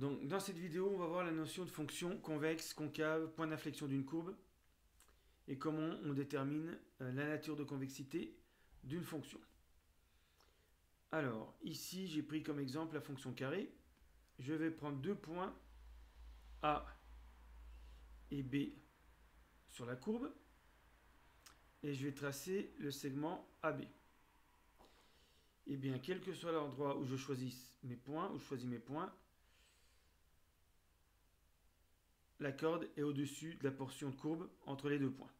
Donc, dans cette vidéo, on va voir la notion de fonction convexe, concave, point d'inflexion d'une courbe et comment on détermine la nature de convexité d'une fonction. Alors, ici, j'ai pris comme exemple la fonction carré. Je vais prendre deux points A et B sur la courbe et je vais tracer le segment AB. Et bien, quel que soit l'endroit où je choisis mes points, la corde est au-dessus de la portion de courbe entre les deux points.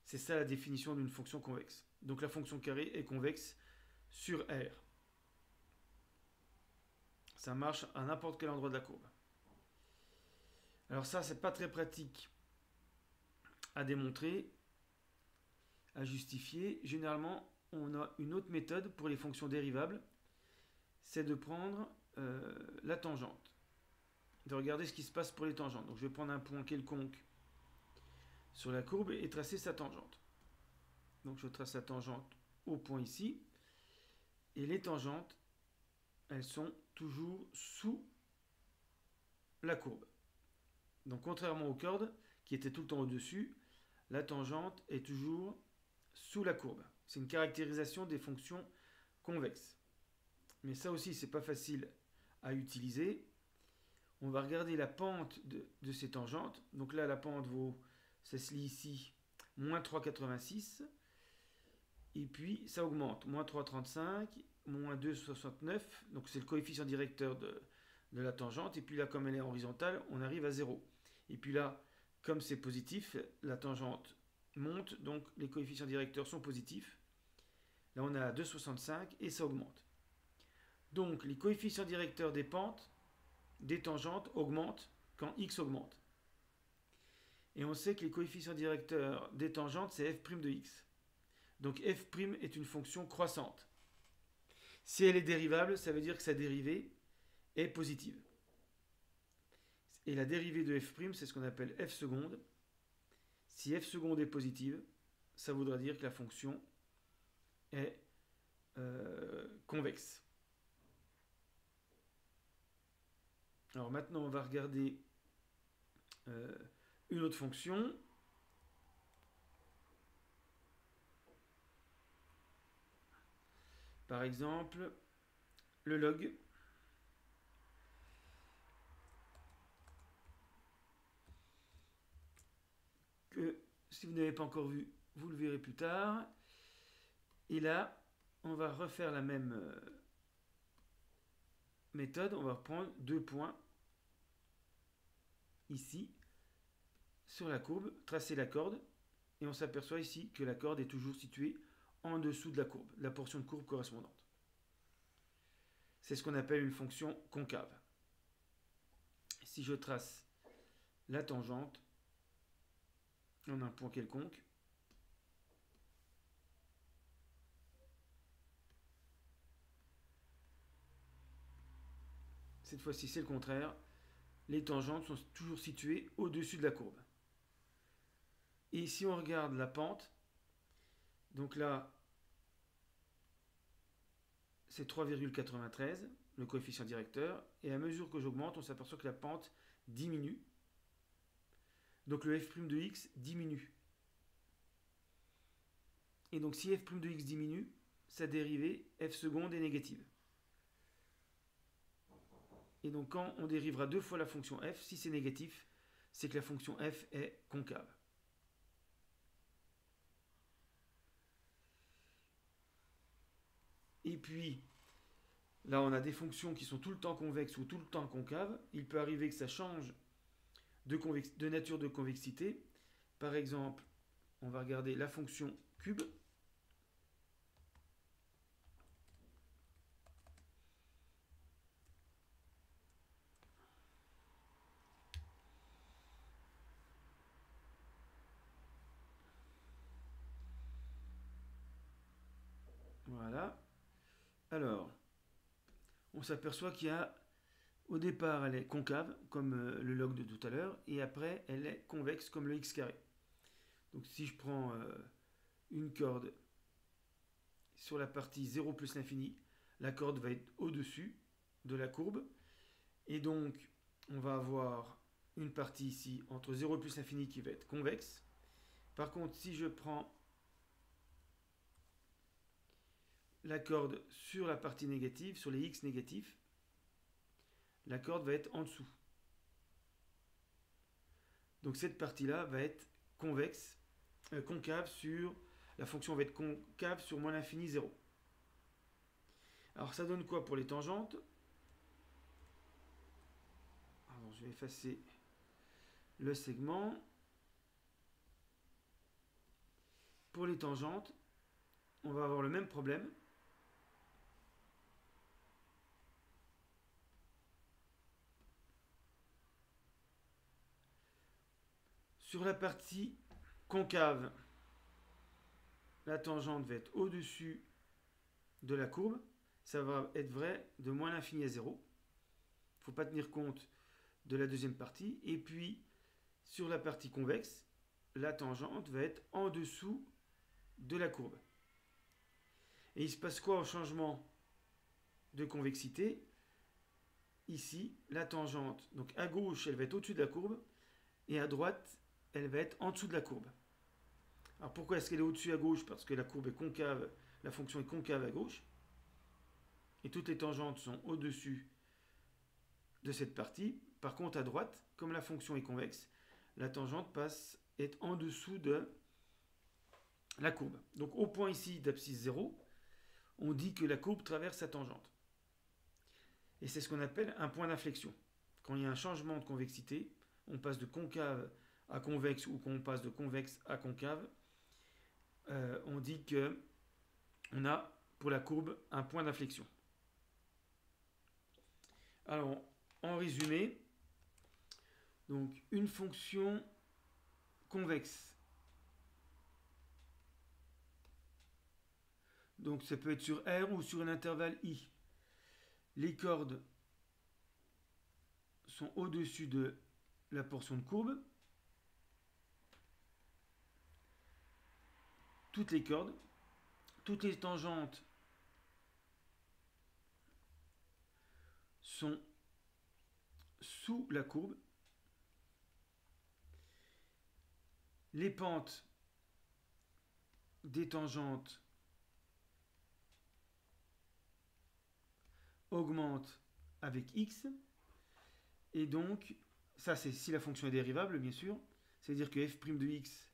C'est ça la définition d'une fonction convexe. Donc la fonction carré est convexe sur R. Ça marche à n'importe quel endroit de la courbe. Alors ça, c'est pas très pratique à démontrer, à justifier. Généralement, on a une autre méthode pour les fonctions dérivables, c'est de prendre la tangente, de regarder ce qui se passe pour les tangentes. Donc je vais prendre un point quelconque sur la courbe et tracer sa tangente. Donc je trace la tangente au point ici, et les tangentes, elles sont toujours sous la courbe. Donc contrairement aux cordes qui étaient tout le temps au-dessus, la tangente est toujours sous la courbe. C'est une caractérisation des fonctions convexes. Mais ça aussi, c'est pas facile à utiliser. On va regarder la pente de ces tangentes. Donc là, la pente vaut, ça se lit ici, moins 3,86. Et puis, ça augmente. Moins 3,35, moins 2,69. Donc c'est le coefficient directeur de la tangente. Et puis là, comme elle est horizontale, on arrive à 0. Et puis là, comme c'est positif, la tangente monte. Donc les coefficients directeurs sont positifs. Là, on est à 2,65 et ça augmente. Donc les coefficients directeurs des pentes, des tangentes augmentent quand x augmente. Et on sait que les coefficients directeurs des tangentes, c'est f' de x. Donc f' est une fonction croissante. Si elle est dérivable, ça veut dire que sa dérivée est positive. Et la dérivée de f', c'est ce qu'on appelle f seconde. Si f seconde est positive, ça voudra dire que la fonction est convexe. Alors maintenant, on va regarder une autre fonction. Par exemple, le log. Que si vous n'avez pas encore vu, vous le verrez plus tard. Et là, on va refaire la même méthode. On va reprendre deux points ici sur la courbe, tracer la corde. Et on s'aperçoit ici que la corde est toujours située en dessous de la courbe, la portion de courbe correspondante. C'est ce qu'on appelle une fonction concave. Si je trace la tangente en un point quelconque, cette fois-ci c'est le contraire, les tangentes sont toujours situées au-dessus de la courbe. Et si on regarde la pente, donc là c'est 3,93, le coefficient directeur, et à mesure que j'augmente, on s'aperçoit que la pente diminue. Donc le f' de x diminue. Et donc si f' de x diminue, sa dérivée f seconde est négative. Et donc quand on dérivera deux fois la fonction f, si c'est négatif, c'est que la fonction f est concave. Et puis, là on a des fonctions qui sont tout le temps convexes ou tout le temps concaves. Il peut arriver que ça change de nature de convexité. Par exemple, on va regarder la fonction cube. Voilà. Alors, on s'aperçoit qu'il y a, au départ, elle est concave, comme le log de tout à l'heure, et après, elle est convexe, comme le x carré. Donc, si je prends une corde sur la partie 0 plus l'infini, la corde va être au-dessus de la courbe, Et donc, on va avoir une partie ici entre 0 et plus l'infini qui va être convexe. Par contre, si je prends la corde sur la partie négative, sur les x négatifs, la corde va être en dessous. Donc cette partie-là va être convexe, concave sur... La fonction va être concave sur moins l'infini 0. Alors ça donne quoi pour les tangentes? Alors, je vais effacer le segment. Pour les tangentes, on va avoir le même problème. Sur la partie concave, la tangente va être au-dessus de la courbe. Ça va être vrai de moins l'infini à 0. Il ne faut pas tenir compte de la deuxième partie. Et puis, sur la partie convexe, la tangente va être en dessous de la courbe. Et il se passe quoi au changement de convexité? Ici, la tangente, donc à gauche, elle va être au-dessus de la courbe, et à droite, elle va être en dessous de la courbe. Alors pourquoi est-ce qu'elle est au-dessus à gauche? Parce que la courbe est concave, la fonction est concave à gauche, et toutes les tangentes sont au-dessus de cette partie. Par contre, à droite, comme la fonction est convexe, la tangente est en dessous de la courbe. Donc au point ici d'abscisse 0, on dit que la courbe traverse sa tangente. Et c'est ce qu'on appelle un point d'inflexion. Quand il y a un changement de convexité, on passe de concave à convexe ou qu'on passe de convexe à concave, on dit que on a pour la courbe un point d'inflexion. Alors, en résumé, donc une fonction convexe. Donc ça peut être sur R ou sur un intervalle I. Les cordes sont au-dessus de la portion de courbe. Toutes les cordes, toutes les tangentes sont sous la courbe. Les pentes des tangentes augmentent avec x. Et donc, ça c'est si la fonction est dérivable, bien sûr. C'est-à-dire que f' de x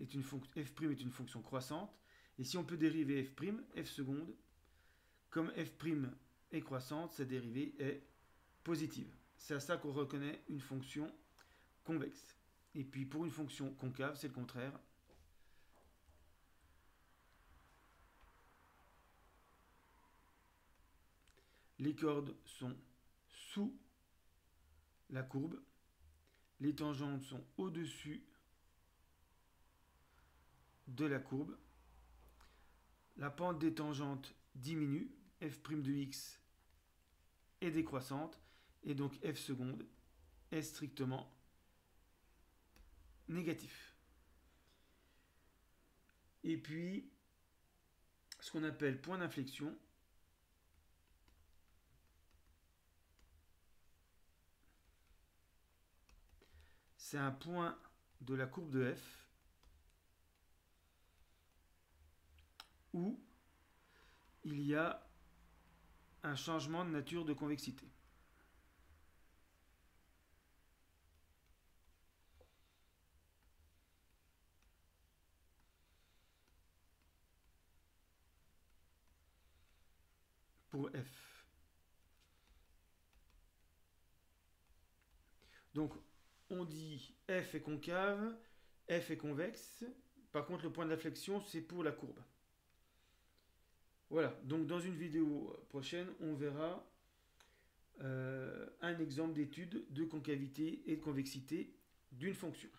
est une fonction croissante. Et si on peut dériver f' seconde, comme f' est croissante, sa dérivée est positive. C'est à ça qu'on reconnaît une fonction convexe. Et puis pour une fonction concave, c'est le contraire. Les cordes sont sous la courbe. Les tangentes sont au-dessus de la courbe. La pente des tangentes diminue. F' de x est décroissante. Et donc f seconde est strictement négatif. Et puis, ce qu'on appelle point d'inflexion, c'est un point de la courbe de f où il y a un changement de nature de convexité. Pour f. Donc, on dit f est concave, f est convexe. Par contre, le point d'inflexion, c'est pour la courbe. Voilà, donc dans une vidéo prochaine, on verra un exemple d'étude de concavité et de convexité d'une fonction.